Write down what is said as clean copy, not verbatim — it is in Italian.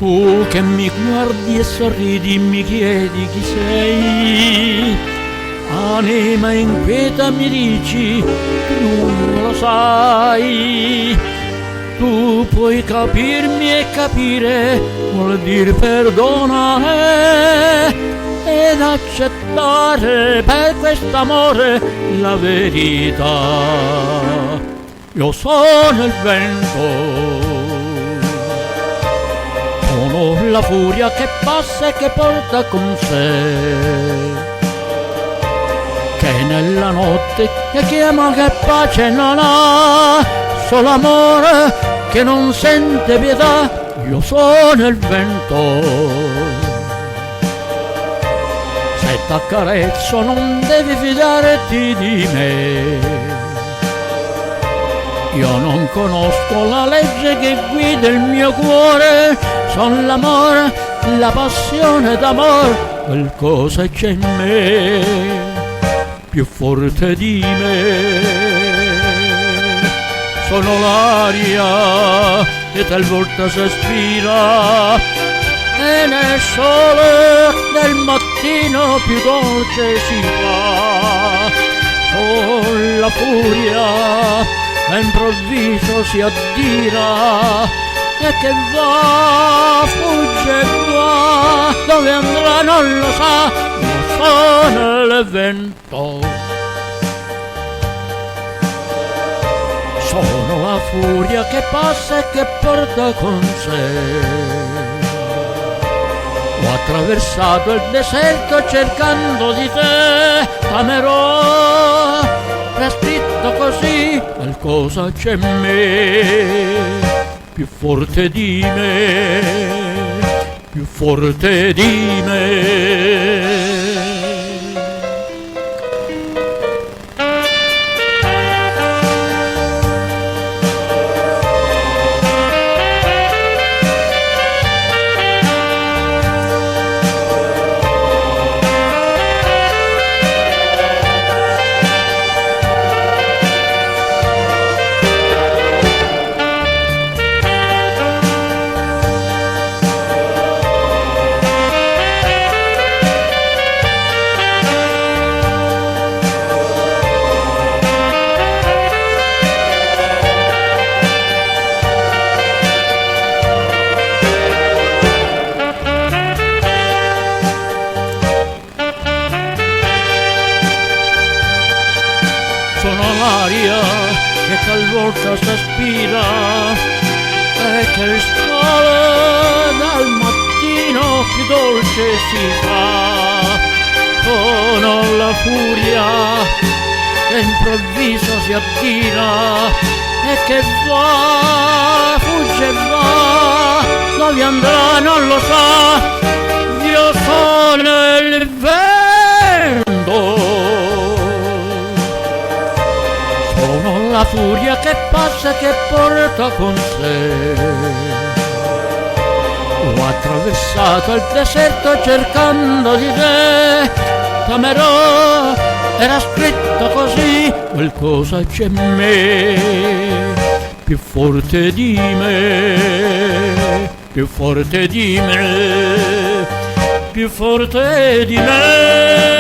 Tu che mi guardi e sorridi, mi chiedi chi sei. Anima inquieta mi dici, tu non lo sai. Tu puoi capirmi e capire, vuol dire perdonare ed accettare per quest'amore la verità. Io sono il vento, sono la furia che passa e che porta con sé, che nella notte che chiama che pace non ha, solo amore che non sente pietà. Io sono il vento, se t'accarezzo non devi fidarti di me. Io non conosco la legge che guida il mio cuore, son l'amore, la passione d'amore, qualcosa c'è in me, più forte di me. Sono l'aria che talvolta si aspira e nel sole del mattino più dolce si fa. Sono la furia che improvviso si addira e che va, fugge e va, dove andrà non lo sa, ma sono l'evento. Sono la furia che passa e che porta con sé. Ho attraversato il deserto cercando di te, t'amerò, era scritto così, qualcosa c'è in me, più forte di me, più forte di me. Sono l'aria che talvolta s'aspira e che il sole dal mattino più dolce si fa. Sono la furia che improvviso si attira e che va, fugge e va, dove andrà non lo sa. Io sono il vento, sono la furia che passa e che porta con sé. Ho attraversato il deserto cercando di te, t'amerò, era scritto così, qualcosa c'è in me, più forte di me, più forte di me, più forte di me.